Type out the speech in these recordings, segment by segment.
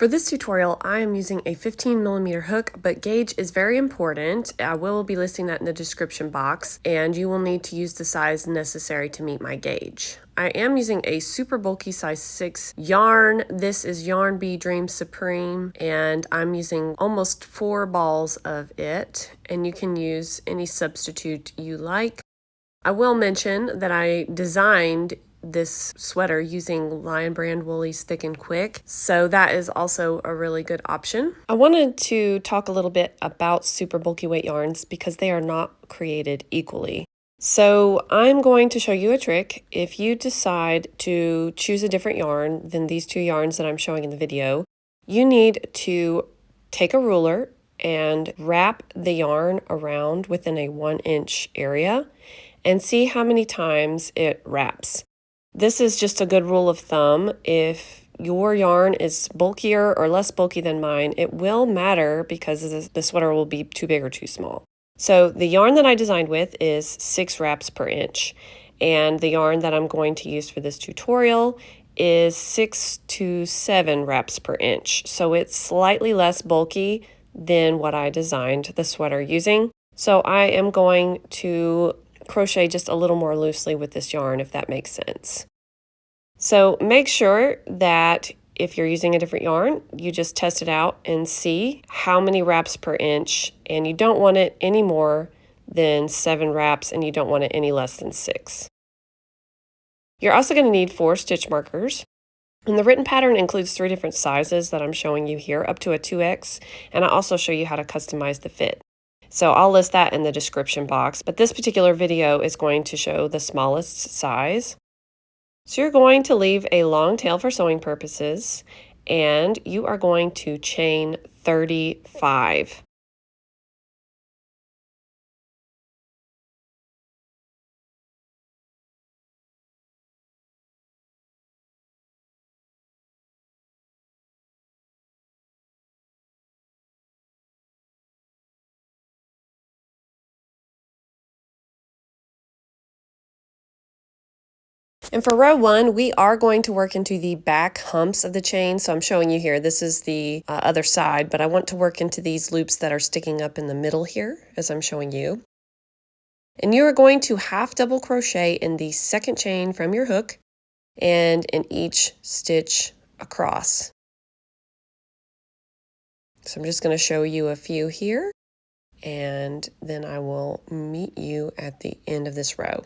For this tutorial, I am using a 15mm hook, but gauge is very important. I will be listing that in the description box, and you will need to use the size necessary to meet my gauge. I am using a super bulky size 6 yarn. This is Yarn Bee Dream Supreme, and I'm using almost 4 balls of it, and you can use any substitute you like. I will mention that I designed this sweater using Lion Brand Woolies Thick and Quick, so that is also a really good option. I wanted to talk a little bit about super bulky weight yarns because they are not created equally. So I'm going to show you a trick. If you decide to choose a different yarn than these 2 yarns that I'm showing in the video, you need to take a ruler and wrap the yarn around within a 1-inch area and see how many times it wraps. This is just a good rule of thumb. If your yarn is bulkier or less bulky than mine, it will matter because the sweater will be too big or too small. So the yarn that I designed with is 6 wraps per inch, and the yarn that I'm going to use for this tutorial is 6 to 7 wraps per inch. So it's slightly less bulky than what I designed the sweater using. So I am going to crochet just a little more loosely with this yarn, if that makes sense. So make sure that if you're using a different yarn, you just test it out and see how many wraps per inch, and you don't want it any more than 7 wraps, and you don't want it any less than 6. You're also going to need 4 stitch markers. And the written pattern includes 3 different sizes that I'm showing you here, up to a 2X, and I also show you how to customize the fit. So I'll list that in the description box, but this particular video is going to show the smallest size. So you're going to leave a long tail for sewing purposes, and you are going to chain 35. And for row 1, we are going to work into the back humps of the chain. So I'm showing you here, this is the other side, but I want to work into these loops that are sticking up in the middle here, as I'm showing you. And you are going to half double crochet in the second chain from your hook and in each stitch across. So I'm just going to show you a few here, and then I will meet you at the end of this row.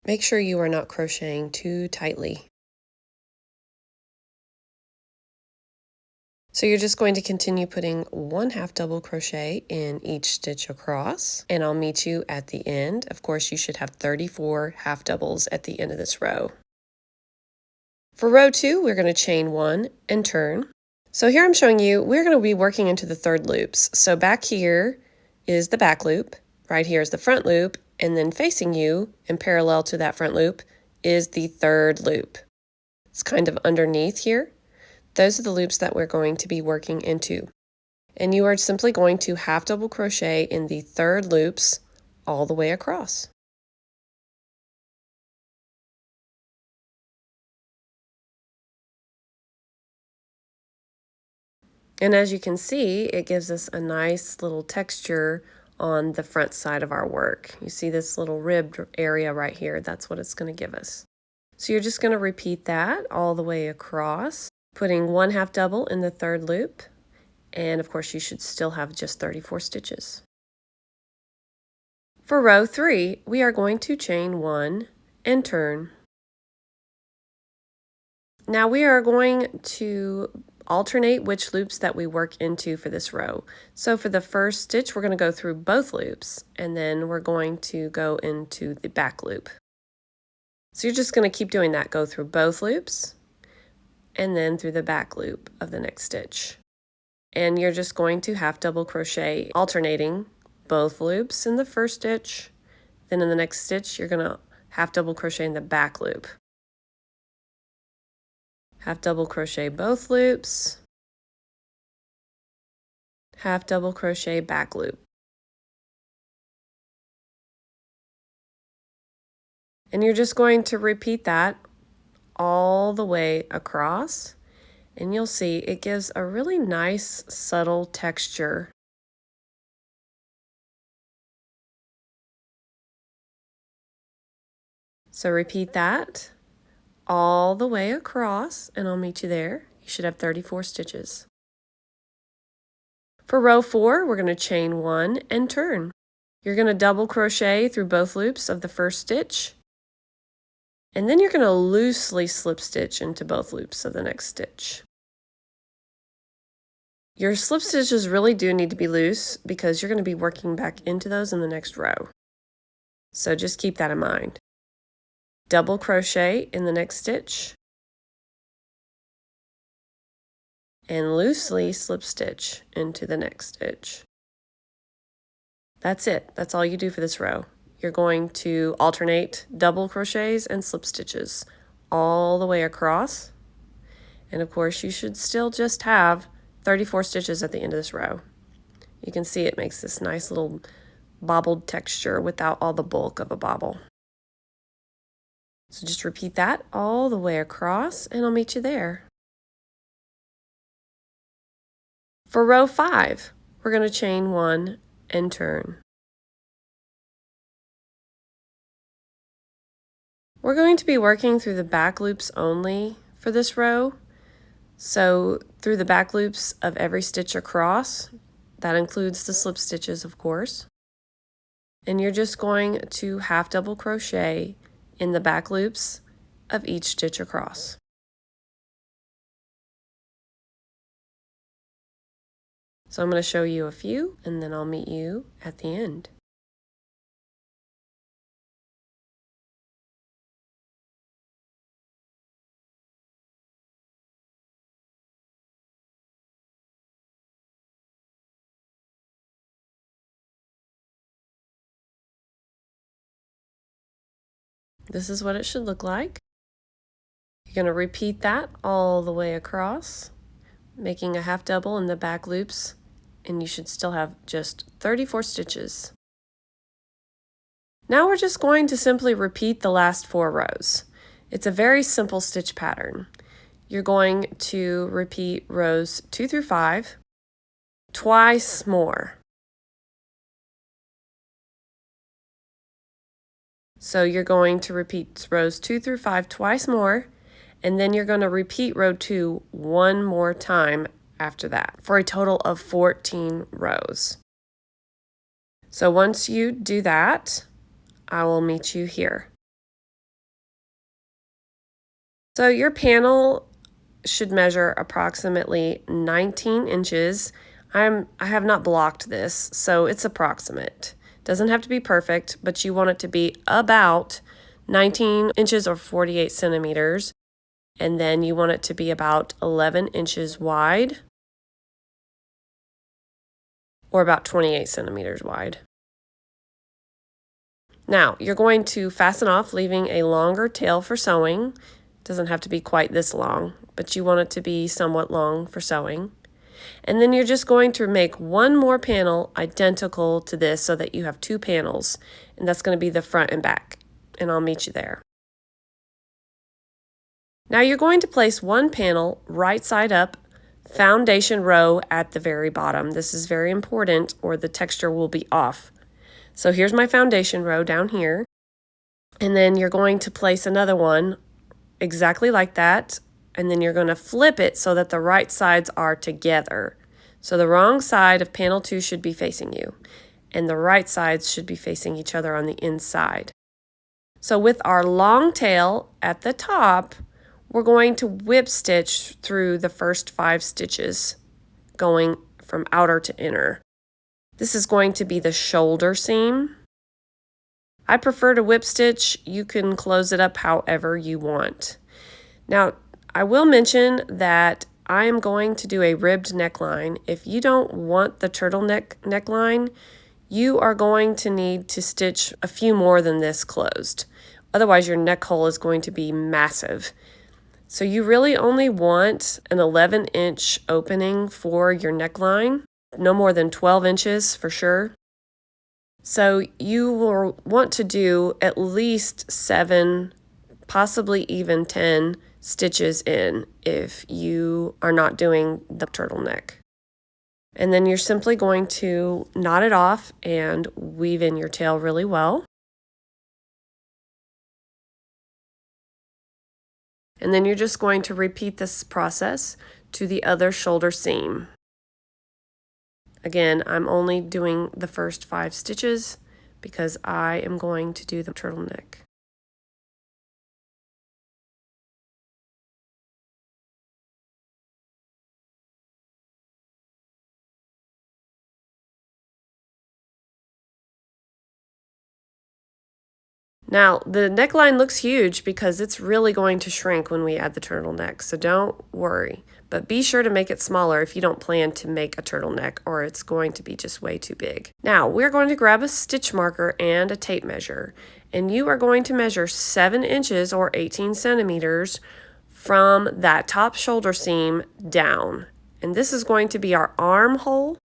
Make sure you are not crocheting too tightly. So you're just going to continue putting 1 half double crochet in each stitch across, and I'll meet you at the end. Of course, you should have 34 half doubles at the end of this row. For row 2, we're going to chain 1 and turn. So here I'm showing you, we're going to be working into the 3rd loops. So back here is the back loop, right here is the front loop, and then facing you and parallel to that front loop is the 3rd loop. It's kind of underneath here. Those are the loops that we're going to be working into. And you are simply going to half double crochet in the 3rd loops all the way across. And as you can see, it gives us a nice little texture on the front side of our work. You see this little ribbed area right here, that's what it's going to give us. So you're just going to repeat that all the way across, putting 1 half double in the 3rd loop, and of course you should still have just 34 stitches. For row 3, we are going to chain 1 and turn. Now we are going to alternate which loops that we work into for this row. So for the first stitch, we're going to go through both loops, and then we're going to go into the back loop. So you're just going to keep doing that. Go through both loops, and then through the back loop of the next stitch. And you're just going to half double crochet, alternating both loops in the first stitch. Then in the next stitch, you're going to half double crochet in the back loop. Half double crochet both loops, half double crochet back loop. And you're just going to repeat that all the way across. And you'll see it gives a really nice, subtle texture. So repeat that all the way across, and I'll meet you there. You should have 34 stitches. For row 4, we're going to chain 1 and turn. You're going to double crochet through both loops of the first stitch, and then you're going to loosely slip stitch into both loops of the next stitch. Your slip stitches really do need to be loose because you're going to be working back into those in the next row. So just keep that in mind. Double crochet in the next stitch, and loosely slip stitch into the next stitch. That's it. That's all you do for this row. You're going to alternate double crochets and slip stitches all the way across. And of course, you should still just have 34 stitches at the end of this row. You can see it makes this nice little bobbled texture without all the bulk of a bobble. So just repeat that all the way across, and I'll meet you there. For row 5, we're going to chain 1 and turn. We're going to be working through the back loops only for this row. So through the back loops of every stitch across, that includes the slip stitches, of course. And you're just going to half double crochet in the back loops of each stitch across. So I'm going to show you a few, and then I'll meet you at the end. This is what it should look like. You're going to repeat that all the way across, making a half double in the back loops, and you should still have just 34 stitches. Now we're just going to simply repeat the last 4 rows. It's a very simple stitch pattern. You're going to repeat rows 2 through 5 twice more. So you're going to repeat rows 2 through 5 twice more, and then you're going to repeat row 2 one more time after that for a total of 14 rows. So once you do that, I will meet you here. So your panel should measure approximately 19 inches. I have not blocked this, so it's approximate. Doesn't have to be perfect, but you want it to be about 19 inches or 48 centimeters. And then you want it to be about 11 inches wide or about 28 centimeters wide. Now, you're going to fasten off, leaving a longer tail for sewing. It doesn't have to be quite this long, but you want it to be somewhat long for sewing. And then you're just going to make one more panel identical to this so that you have 2 panels, and that's going to be the front and back, and I'll meet you there. Now you're going to place one panel right side up, foundation row at the very bottom. This is very important or the texture will be off. So here's my foundation row down here, and then you're going to place another one exactly like that, and then you're going to flip it so that the right sides are together. So the wrong side of panel 2 should be facing you, and the right sides should be facing each other on the inside. So with our long tail at the top, we're going to whip stitch through the first 5 stitches, going from outer to inner. This is going to be the shoulder seam. I prefer to whip stitch. You can close it up however you want. Now, I will mention that I am going to do a ribbed neckline. If you don't want the turtleneck neckline, you are going to need to stitch a few more than this closed. Otherwise, your neck hole is going to be massive. So you really only want an 11-inch opening for your neckline, no more than 12 inches for sure. So you will want to do at least 7, possibly even 10 stitches in if you are not doing the turtleneck. And then you're simply going to knot it off and weave in your tail really well. And then you're just going to repeat this process to the other shoulder seam. Again, I'm only doing the first 5 stitches because I am going to do the turtleneck. Now, the neckline looks huge because it's really going to shrink when we add the turtleneck, so don't worry. But be sure to make it smaller if you don't plan to make a turtleneck, or it's going to be just way too big. Now, we're going to grab a stitch marker and a tape measure, and you are going to measure 7 inches or 18 centimeters from that top shoulder seam down. And this is going to be our armhole.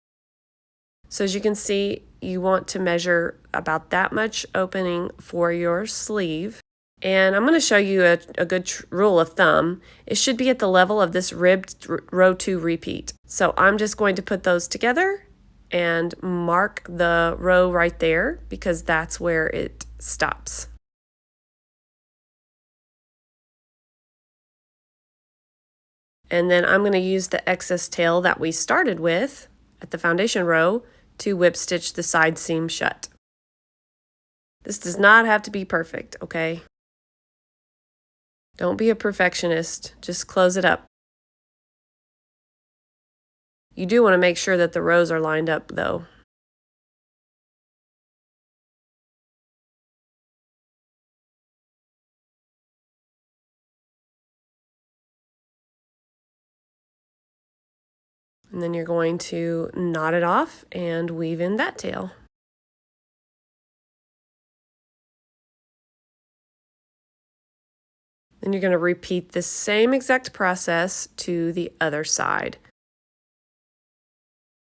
So as you can see, you want to measure about that much opening for your sleeve. And I'm going to show you a good rule of thumb. It should be at the level of this ribbed row 2 repeat. So I'm just going to put those together and mark the row right there because that's where it stops. And then I'm going to use the excess tail that we started with at the foundation row to whip stitch the side seam shut. This does not have to be perfect, okay? Don't be a perfectionist, just close it up. You do want to make sure that the rows are lined up though. And then you're going to knot it off and weave in that tail. Then you're going to repeat the same exact process to the other side.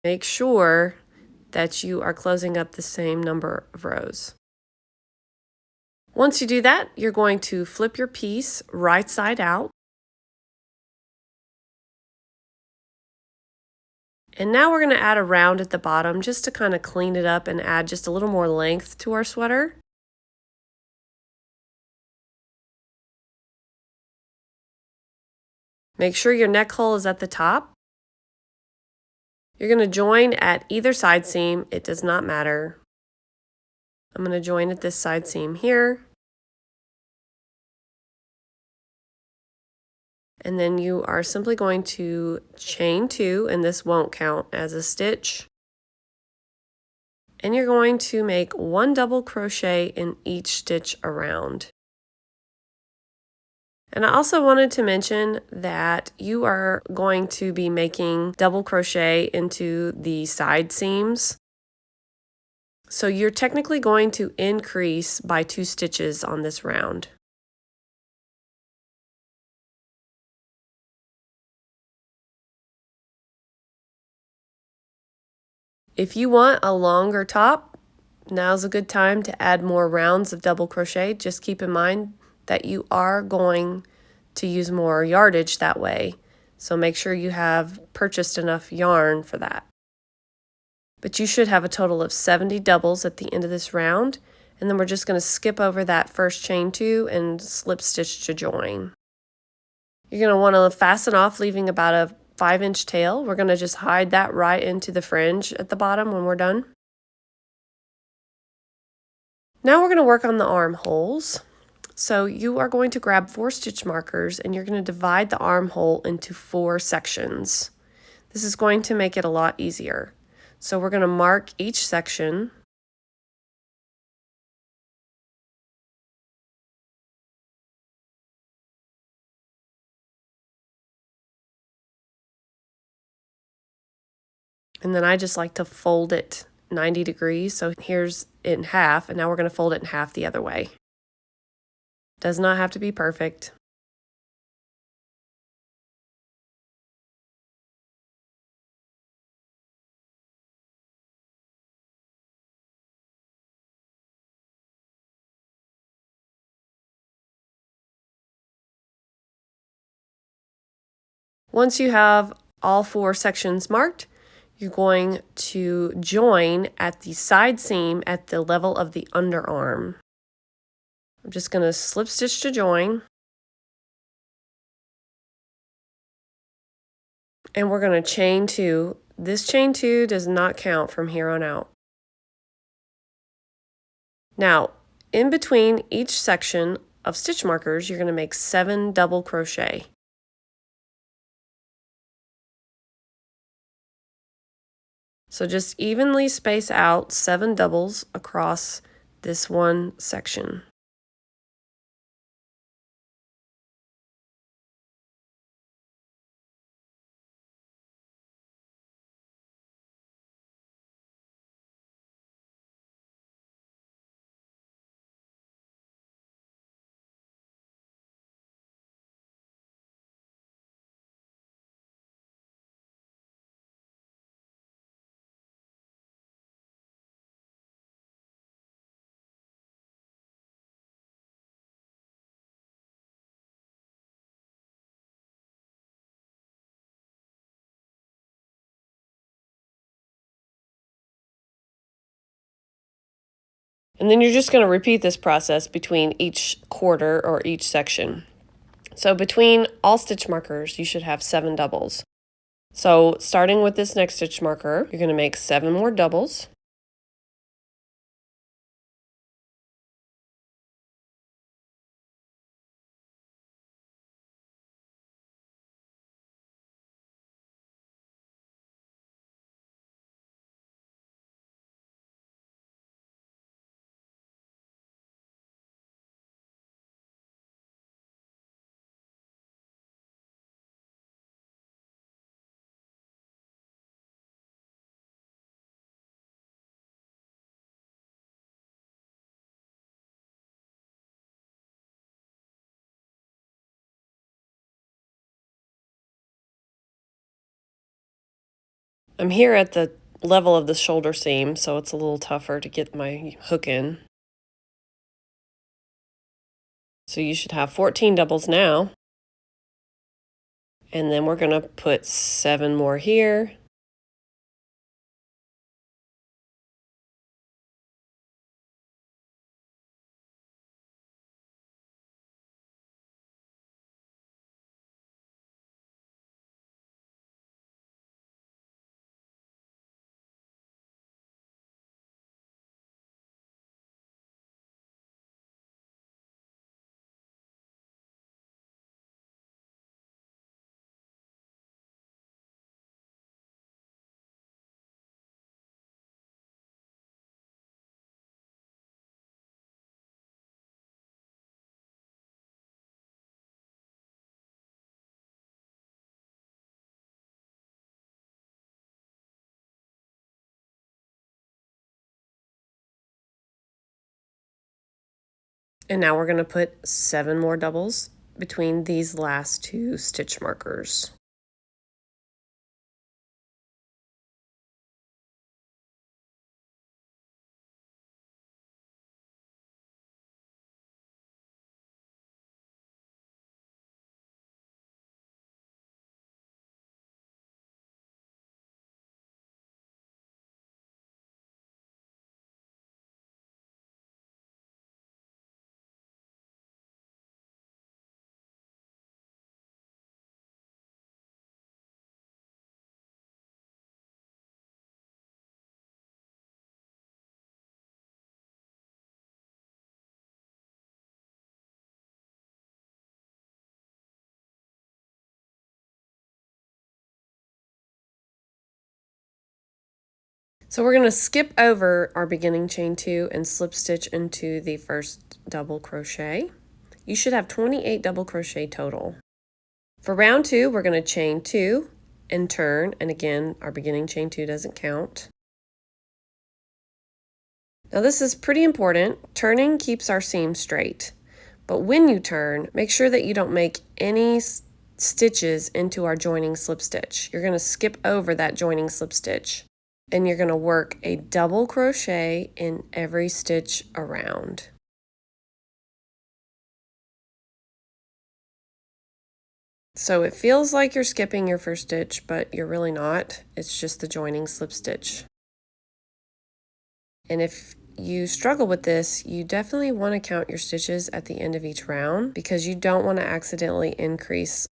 Make sure that you are closing up the same number of rows. Once you do that, you're going to flip your piece right side out. And now we're going to add a round at the bottom just to kind of clean it up and add just a little more length to our sweater. Make sure your neck hole is at the top. You're going to join at either side seam. It does not matter. I'm going to join at this side seam here. And then you are simply going to chain 2, and this won't count as a stitch. And you're going to make 1 double crochet in each stitch around. And I also wanted to mention that you are going to be making double crochet into the side seams. So you're technically going to increase by 2 stitches on this round. If you want a longer top, now's a good time to add more rounds of double crochet. Just keep in mind that you are going to use more yardage that way. So make sure you have purchased enough yarn for that. But you should have a total of 70 doubles at the end of this round. And then we're just going to skip over that first chain 2 and slip stitch to join. You're going to want to fasten off, leaving about a 5-inch tail. We're going to just hide that right into the fringe at the bottom when we're done. Now we're going to work on the armholes. So you are going to grab 4 stitch markers and you're going to divide the armhole into 4 sections. This is going to make it a lot easier. So we're going to mark each section. And then I just like to fold it 90 degrees. So here's it in half, and now we're going to fold it in half the other way. Does not have to be perfect. Once you have all 4 sections marked, you're going to join at the side seam at the level of the underarm. I'm just going to slip stitch to join. And we're going to chain 2. This chain 2 does not count from here on out. Now, in between each section of stitch markers, you're going to make 7 double crochet. So just evenly space out 7 doubles across this one section. And then you're just going to repeat this process between each quarter or each section. So between all stitch markers, you should have 7 doubles. So starting with this next stitch marker, you're going to make 7 more doubles. I'm here at the level of the shoulder seam, so it's a little tougher to get my hook in. So you should have 14 doubles now. And then we're going to put 7 more here. And now we're going to put 7 more doubles between these last 2 stitch markers. So we're going to skip over our beginning chain 2 and slip stitch into the first double crochet. You should have 28 double crochet total. For round 2, we're going to chain 2 and turn, and again, our beginning chain 2 doesn't count. Now this is pretty important. Turning keeps our seam straight, but when you turn, make sure that you don't make any stitches into our joining slip stitch. You're going to skip over that joining slip stitch, and you're going to work a double crochet in every stitch around. So it feels like you're skipping your first stitch, but you're really not. It's just the joining slip stitch. And if you struggle with this, you definitely want to count your stitches at the end of each round because you don't want to accidentally increase.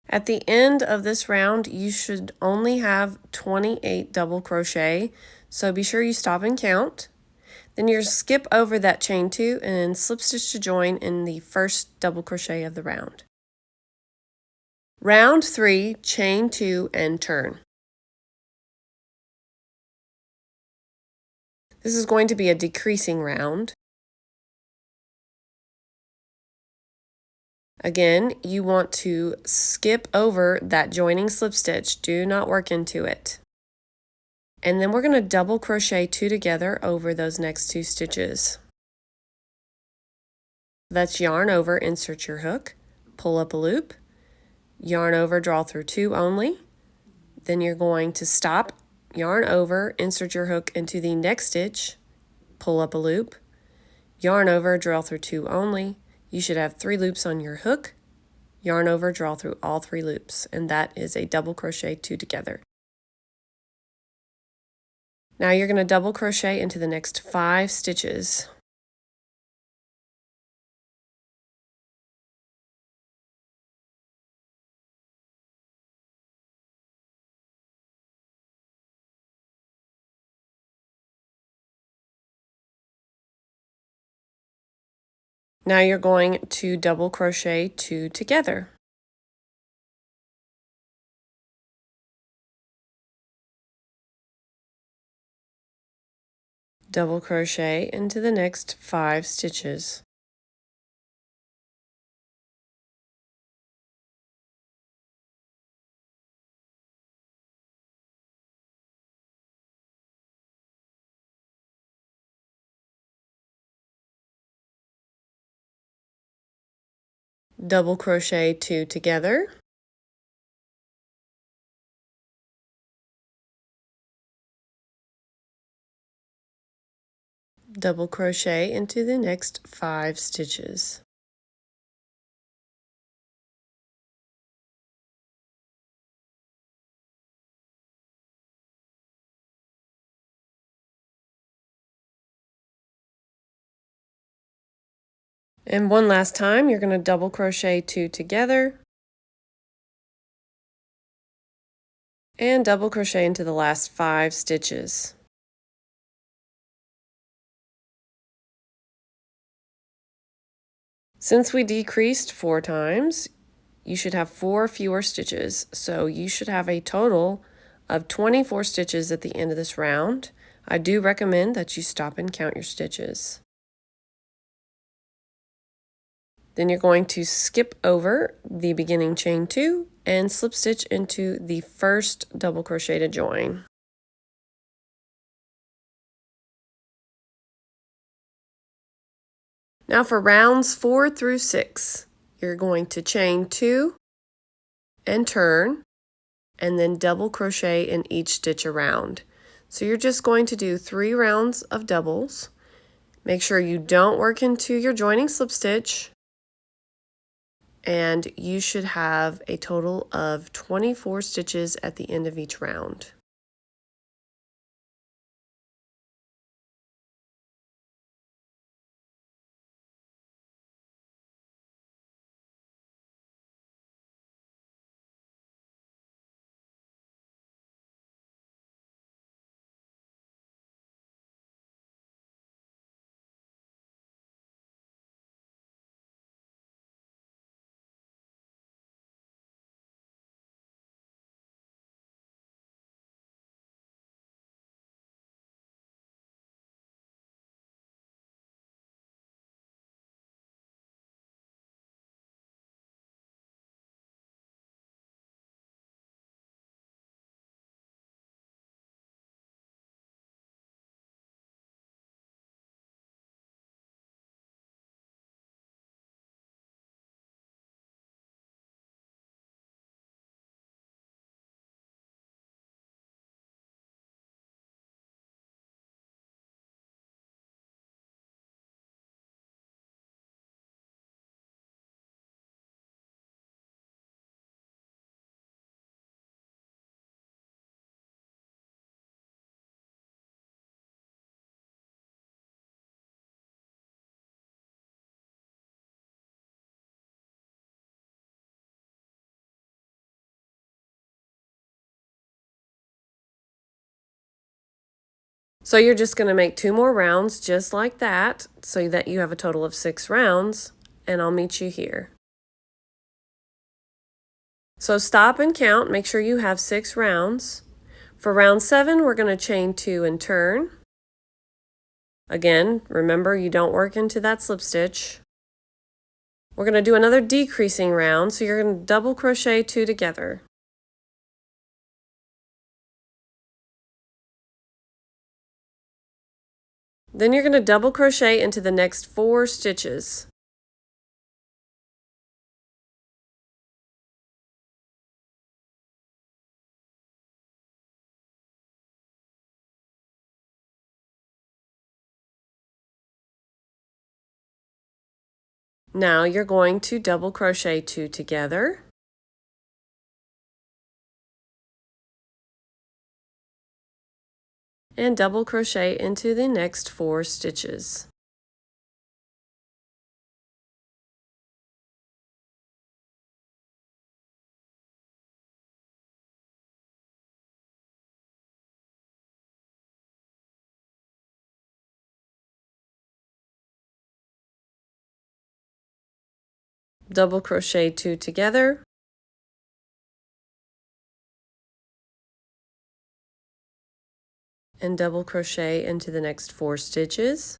At the end of this round, you should only have 28 double crochet, so be sure you stop and count. Then you're skip over that chain 2 and slip stitch to join in the first double crochet of the round. Round 3, chain 2 and turn. This is going to be a decreasing round. Again, you want to skip over that joining slip stitch. Do not work into it. And then we're going to double crochet 2 together over those next 2 stitches. That's yarn over, insert your hook, pull up a loop, yarn over, draw through 2 only. Then you're going to stop, yarn over, insert your hook into the next stitch, pull up a loop, yarn over, draw through 2 only. You should have 3 loops on your hook, yarn over, draw through all 3 loops, and that is a double crochet 2 together. Now you're going to double crochet into the next 5 stitches. Now you're going to double crochet 2 together. Double crochet into the next 5 stitches. Double crochet 2 together. Double crochet into the next 5 stitches. And one last time, you're going to double crochet 2 together and double crochet into the last 5 stitches. Since we decreased 4 times, you should have 4 fewer stitches, so you should have a total of 24 stitches at the end of this round. I do recommend that you stop and count your stitches. Then you're going to skip over the beginning chain 2 and slip stitch into the first double crochet to join. Now for rounds 4 through 6, you're going to chain 2 and turn, and then double crochet in each stitch around. So you're just going to do 3 rounds of doubles. Make sure you don't work into your joining slip stitch, and you should have a total of 24 stitches at the end of each round. So you're just going to make 2 more rounds just like that, so that you have a total of 6 rounds, and I'll meet you here. So stop and count, make sure you have 6 rounds. For round 7, we're going to chain 2 and turn. Again, remember you don't work into that slip stitch. We're going to do another decreasing round, so you're going to double crochet 2 together. Then you're going to double crochet into the next 4 stitches. Now you're going to double crochet 2 together. And double crochet into the next 4 stitches. Double crochet 2 together. And double crochet into the next 4 stitches.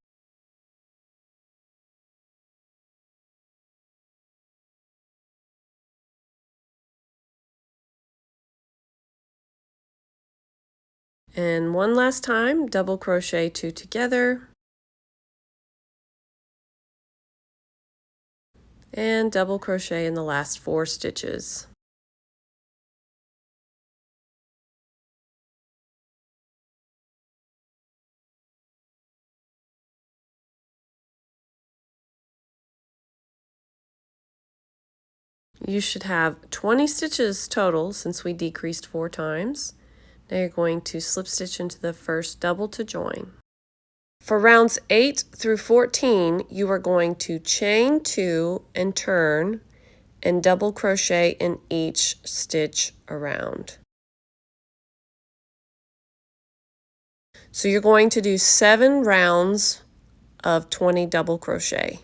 And one last time, double crochet 2 together. And double crochet in the last 4 stitches. You should have 20 stitches total since we decreased 4 times. Now you're going to slip stitch into the first double to join. For rounds 8 through 14, you are going to chain 2 and turn and double crochet in each stitch around. So you're going to do 7 rounds of 20 double crochet.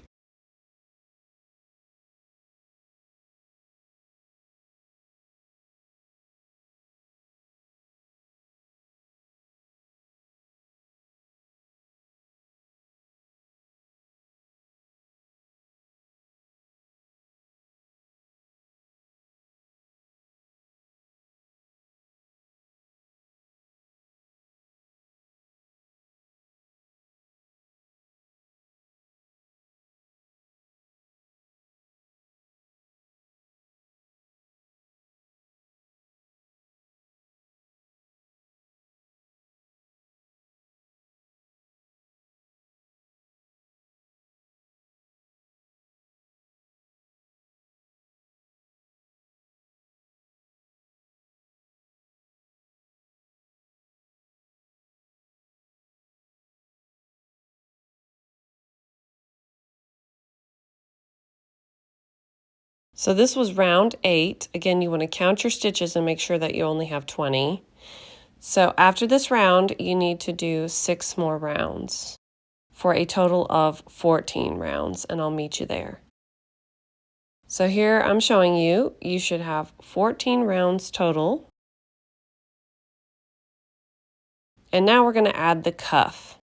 So this was round 8. Again, you want to count your stitches and make sure that you only have 20. So after this round, you need to do 6 more rounds for a total of 14 rounds, and I'll meet you there. So here I'm showing you, you should have 14 rounds total. And now we're going to add the cuff.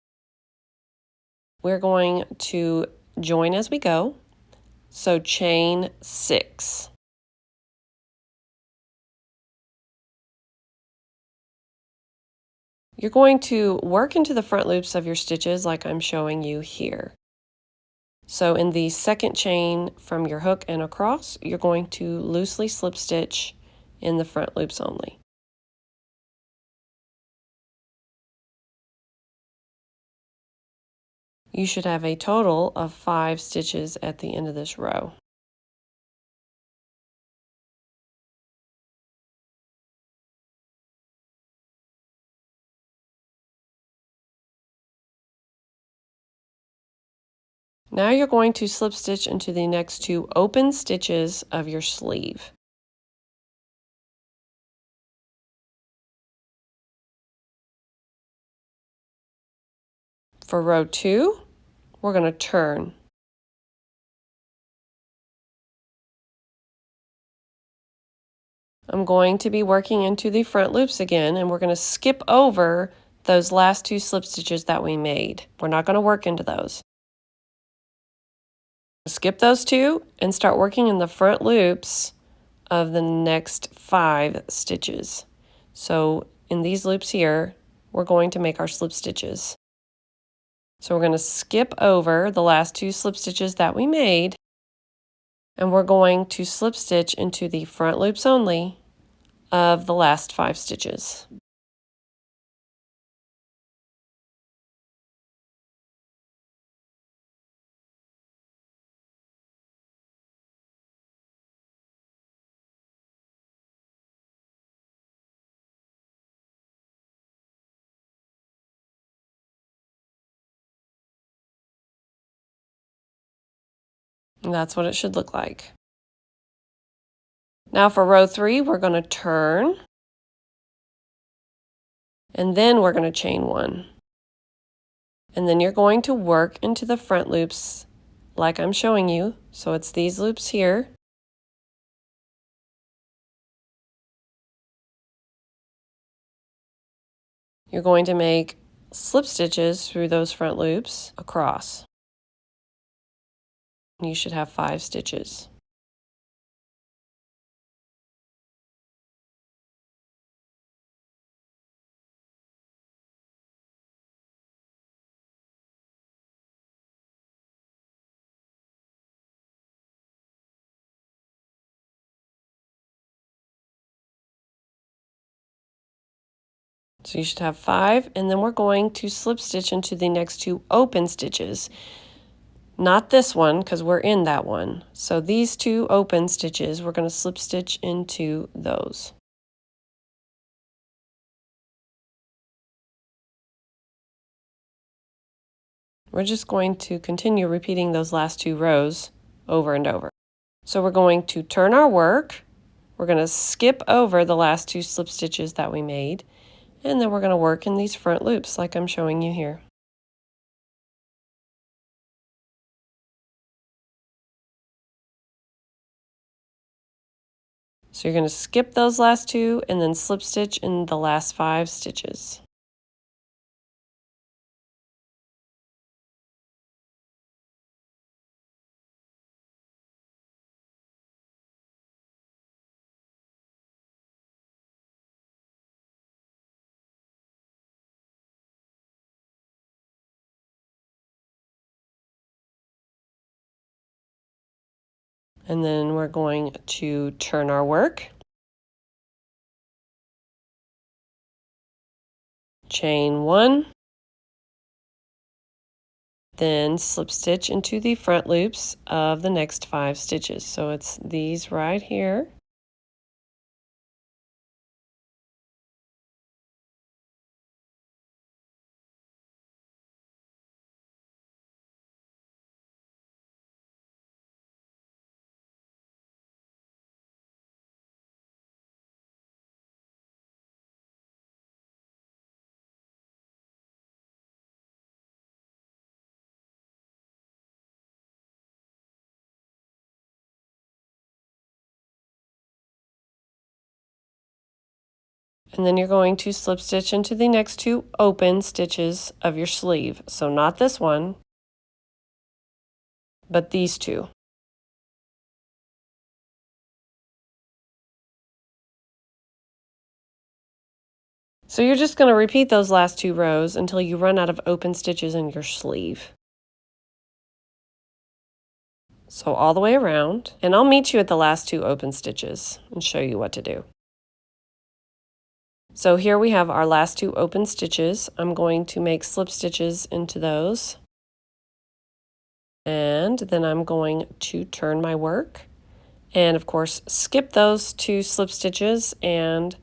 We're going to join as we go. So chain 6. You're going to work into the front loops of your stitches like I'm showing you here. So in the second chain from your hook and across, you're going to loosely slip stitch in the front loops only. You should have a total of 5 stitches at the end of this row. Now you're going to slip stitch into the next 2 open stitches of your sleeve. For row 2, we're going to turn. I'm going to be working into the front loops again, and we're going to skip over those last 2 slip stitches that we made. We're not going to work into those. Skip those 2 and start working in the front loops of the next 5 stitches. So in these loops here, we're going to make our slip stitches. So we're going to skip over the last 2 slip stitches that we made, and we're going to slip stitch into the front loops only of the last 5 stitches. And that's what it should look like. Now for row 3, we're going to turn, and then we're going to chain 1. And then you're going to work into the front loops like I'm showing you. So it's these loops here. You're going to make slip stitches through those front loops across. You should have 5 stitches. So you should have 5, and then we're going to slip stitch into the next 2 open stitches. Not this one, because we're in that one. So these 2 open stitches, we're going to slip stitch into those. We're just going to continue repeating those last 2 rows over and over. So we're going to turn our work. We're going to skip over the last 2 slip stitches that we made, and then we're going to work in these front loops like I'm showing you here. So you're going to skip those last 2 and then slip stitch in the last 5 stitches. And then we're going to turn our work, chain 1, then slip stitch into the front loops of the next 5 stitches. So it's these right here. And then you're going to slip stitch into the next 2 open stitches of your sleeve. So not this one, but these 2. So you're just going to repeat those last 2 rows until you run out of open stitches in your sleeve. So all the way around, and I'll meet you at the last 2 open stitches and show you what to do. So here we have our last 2 open stitches. I'm going to make slip stitches into those. And then I'm going to turn my work. And of course, skip those 2 slip stitches and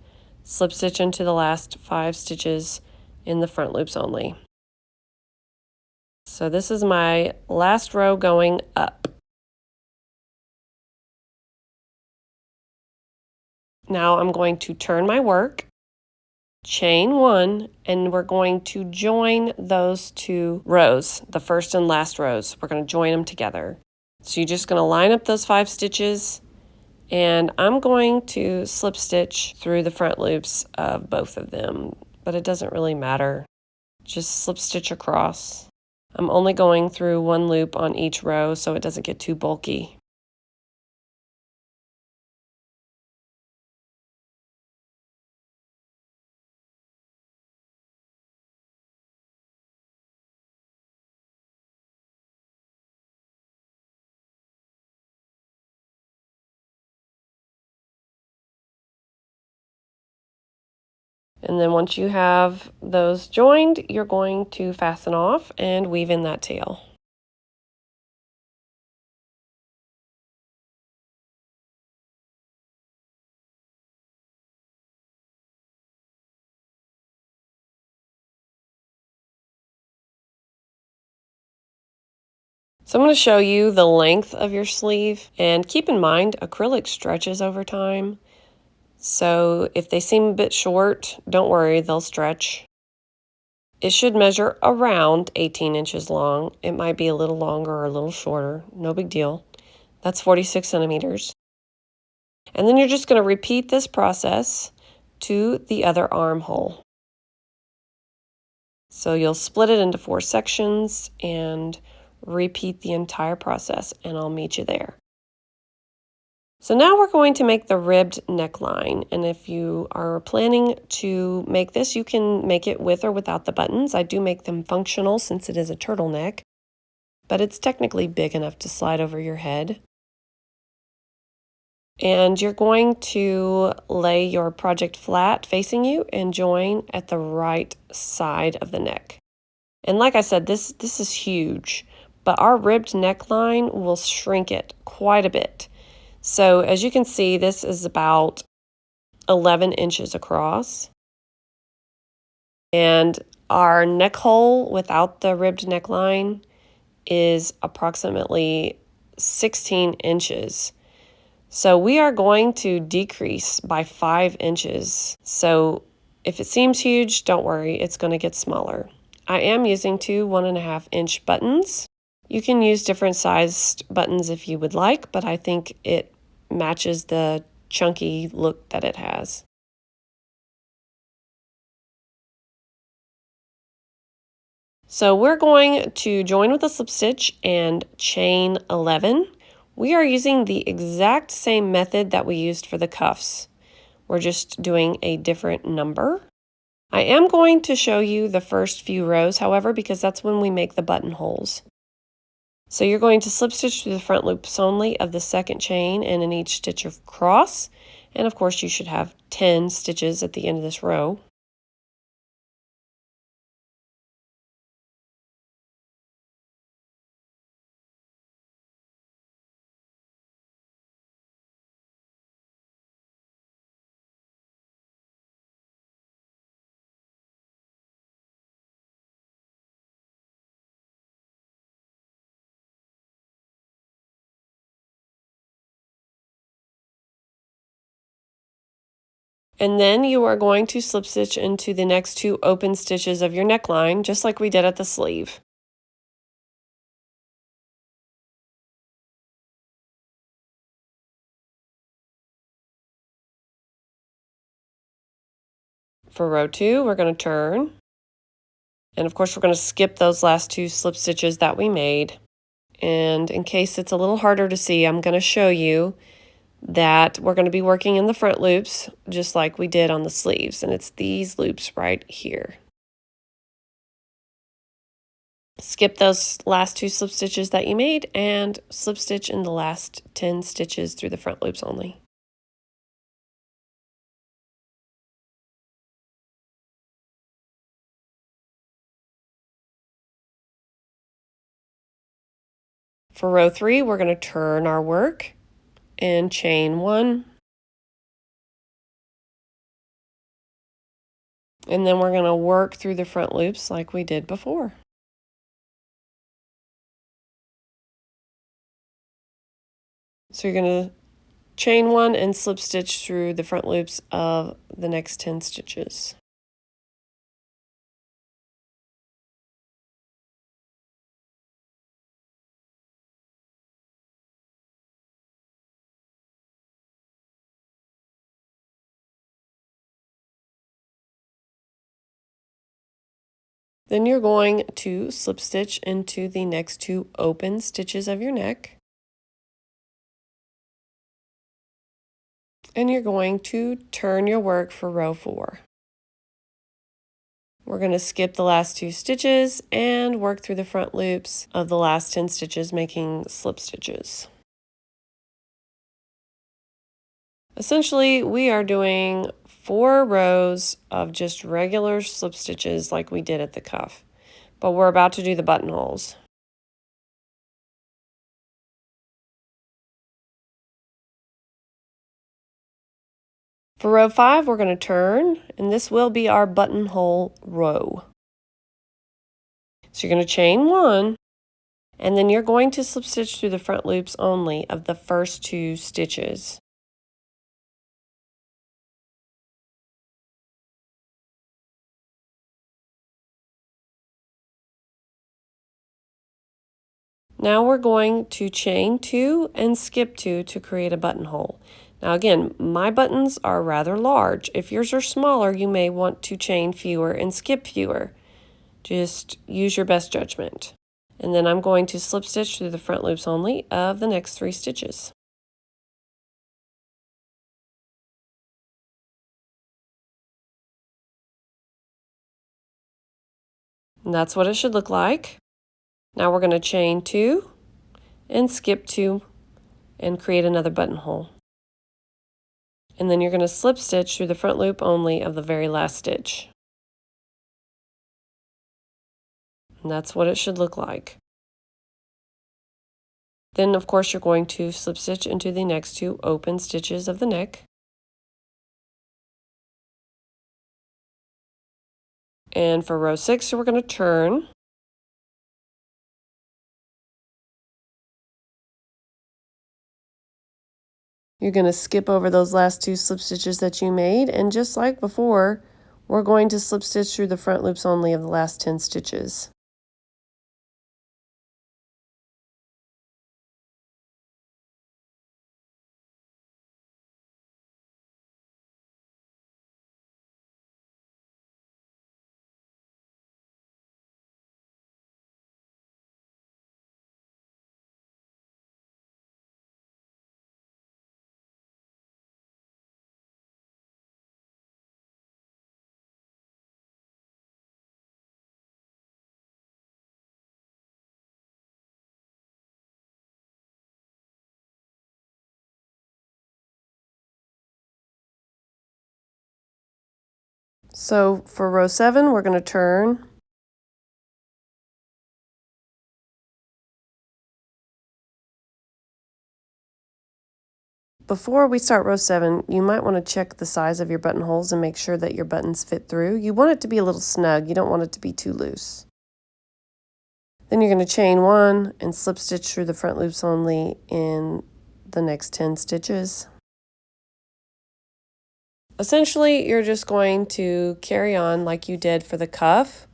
slip stitch into the last 5 stitches in the front loops only. So this is my last row going up. Now I'm going to turn my work, chain 1, and we're going to join those 2 rows, the first and last rows. We're going to join them together. So you're just going to line up those 5 stitches, and I'm going to slip stitch through the front loops of both of them, but it doesn't really matter. Just slip stitch across. I'm only going through 1 loop on each row so it doesn't get too bulky. And then once you have those joined, you're going to fasten off and weave in that tail. So I'm going to show you the length of your sleeve, and keep in mind acrylic stretches over time. So if they seem a bit short, don't worry, they'll stretch. It should measure around 18 inches long. It might be a little longer or a little shorter, no big deal. That's 46 centimeters. And then you're just going to repeat this process to the other armhole. So you'll split it into 4 sections and repeat the entire process, and I'll meet you there. So now we're going to make the ribbed neckline, and if you are planning to make this, you can make it with or without the buttons. I do make them functional since it is a turtleneck, but it's technically big enough to slide over your head. And you're going to lay your project flat facing you and join at the right side of the neck. And like I said, this is huge, but our ribbed neckline will shrink it quite a bit. So as you can see, this is about 11 inches across. And our neck hole without the ribbed neckline is approximately 16 inches. So we are going to decrease by 5 inches. So if it seems huge, don't worry, it's going to get smaller. I am using 2 1.5-inch buttons. You can use different sized buttons if you would like, but I think it matches the chunky look that it has. So we're going to join with a slip stitch and chain 11. We are using the exact same method that we used for the cuffs. We're just doing a different number. I am going to show you the first few rows, however, because that's when we make the buttonholes. So you're going to slip stitch through the front loops only of the second chain and in each stitch across. And of course you should have 10 stitches at the end of this row. And then you are going to slip stitch into the next 2 open stitches of your neckline, just like we did at the sleeve. For row 2, we're going to turn. And of course, we're going to skip those last 2 slip stitches that we made. And in case it's a little harder to see, I'm going to show you that we're going to be working in the front loops just like we did on the sleeves. And it's these loops right here. Skip those last 2 slip stitches that you made and slip stitch in the last 10 stitches through the front loops only. For row 3, we're going to turn our work and chain 1. And then we're going to work through the front loops like we did before. So you're going to chain 1 and slip stitch through the front loops of the next 10 stitches. Then you're going to slip stitch into the next 2 open stitches of your neck. And you're going to turn your work for row 4. We're going to skip the last 2 stitches and work through the front loops of the last 10 stitches, making slip stitches. Essentially, we are doing 4 rows of just regular slip stitches like we did at the cuff, but we're about to do the buttonholes. For row 5, we're going to turn, and this will be our buttonhole row. So you're going to chain 1, and then you're going to slip stitch through the front loops only of the first 2 stitches. Now we're going to chain 2 and skip 2 to create a buttonhole. Now again, my buttons are rather large. If yours are smaller, you may want to chain fewer and skip fewer. Just use your best judgment. And then I'm going to slip stitch through the front loops only of the next 3 stitches. And that's what it should look like. Now we're going to chain 2 and skip 2 and create another buttonhole. And then you're going to slip stitch through the front loop only of the very last stitch. And that's what it should look like. Then of course you're going to slip stitch into the next 2 open stitches of the neck. And for row 6, we're going to turn. You're going to skip over those last 2 slip stitches that you made, and just like before, we're going to slip stitch through the front loops only of the last 10 stitches. So for row 7, we're going to turn. Before we start row 7, you might want to check the size of your buttonholes and make sure that your buttons fit through. You want it to be a little snug. You don't want it to be too loose. Then you're going to chain 1 and slip stitch through the front loops only in the next 10 stitches. Essentially, you're just going to carry on like you did for the cuff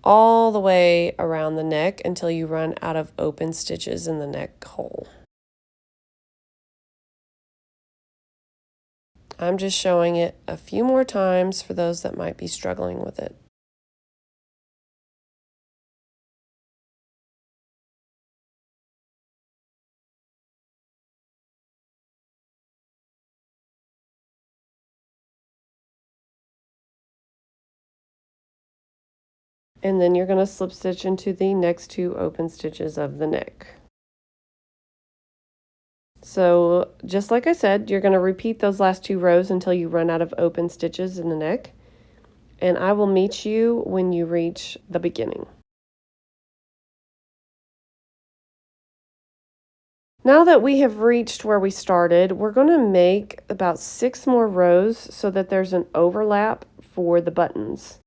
all the way around the neck until you run out of open stitches in the neck hole. I'm just showing it a few more times for those that might be struggling with it. And then you're going to slip stitch into the next 2 open stitches of the neck. So just like I said, you're going to repeat those last 2 rows until you run out of open stitches in the neck. And I will meet you when you reach the beginning. Now that we have reached where we started, we're going to make about 6 more rows so that there's an overlap for the buttons.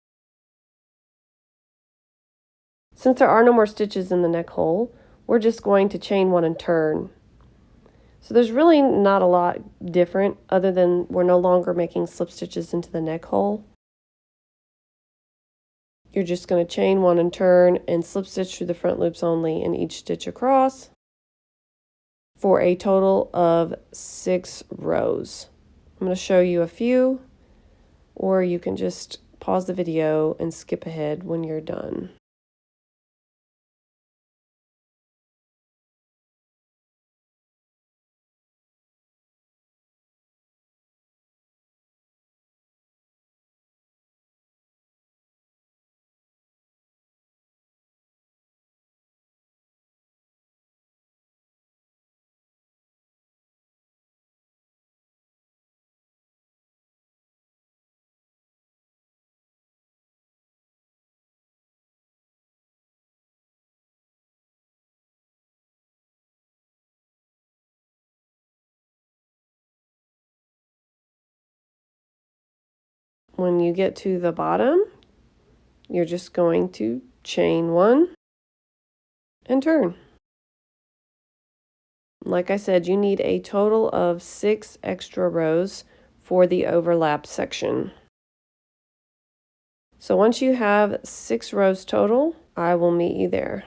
Since there are no more stitches in the neck hole, we're just going to chain 1 and turn. So there's really not a lot different other than we're no longer making slip stitches into the neck hole. You're just going to chain 1 and turn and slip stitch through the front loops only in each stitch across for a total of 6 rows. I'm going to show you a few, or you can just pause the video and skip ahead when you're done. When you get to the bottom, you're just going to chain 1 and turn. Like I said, you need a total of 6 extra rows for the overlap section. So once you have 6 rows total, I will meet you there.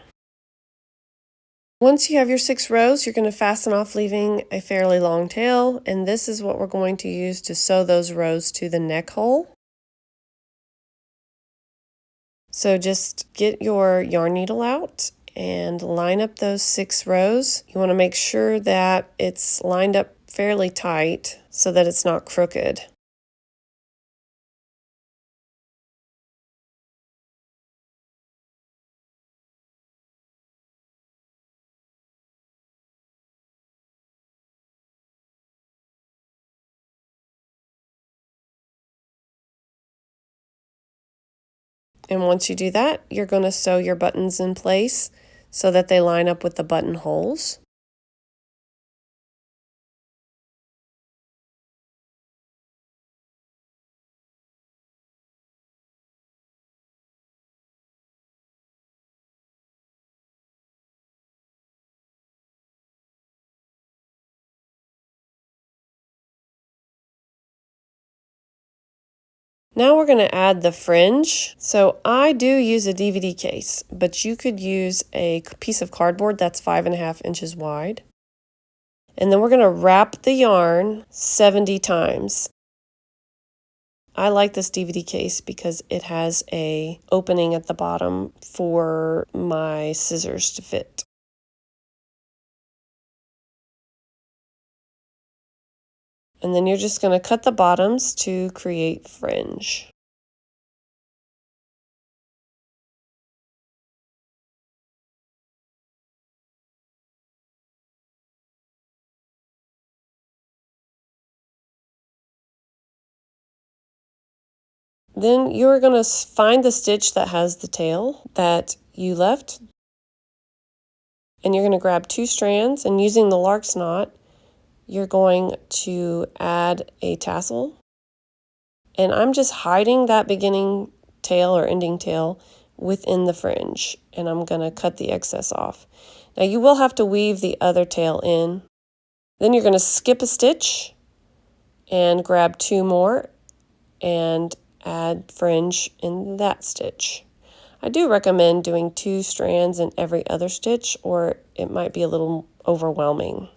Once you have your 6 rows, you're going to fasten off, leaving a fairly long tail, and this is what we're going to use to sew those rows to the neck hole. So just get your yarn needle out and line up those 6 rows. You want to make sure that it's lined up fairly tight so that it's not crooked. And once you do that, you're going to sew your buttons in place so that they line up with the buttonholes. Now we're going to add the fringe. So I do use a DVD case, but you could use a piece of cardboard that's 5.5 inches wide. And then we're going to wrap the yarn 70 times. I like this DVD case because it has an opening at the bottom for my scissors to fit. And then you're just going to cut the bottoms to create fringe. Then you're going to find the stitch that has the tail that you left, and you're going to grab 2 strands, and using the lark's knot, you're going to add a tassel. And I'm just hiding that beginning tail or ending tail within the fringe, and I'm going to cut the excess off. Now you will have to weave the other tail in. Then you're going to skip a stitch and grab 2 more and add fringe in that stitch. I do recommend doing 2 strands in every other stitch, or it might be a little overwhelming.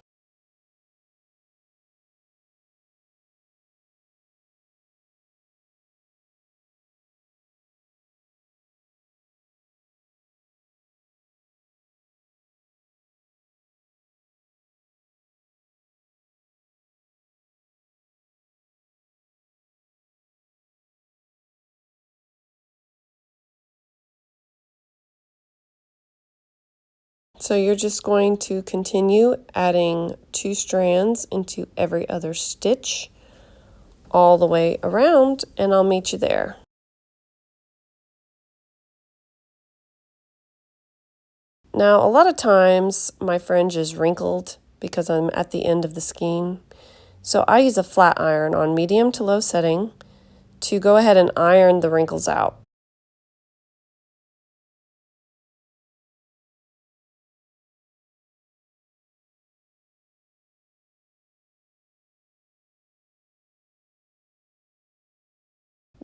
So you're just going to continue adding 2 strands into every other stitch all the way around, and I'll meet you there. Now, a lot of times my fringe is wrinkled because I'm at the end of the skein. So I use a flat iron on medium to low setting to go ahead and iron the wrinkles out.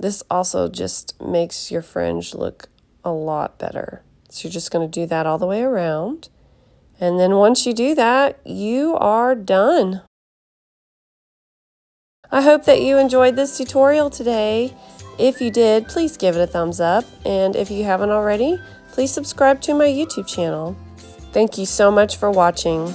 This also just makes your fringe look a lot better. So you're just going to do that all the way around. And then once you do that, you are done. I hope that you enjoyed this tutorial today. If you did, please give it a thumbs up. And if you haven't already, please subscribe to my YouTube channel. Thank you so much for watching.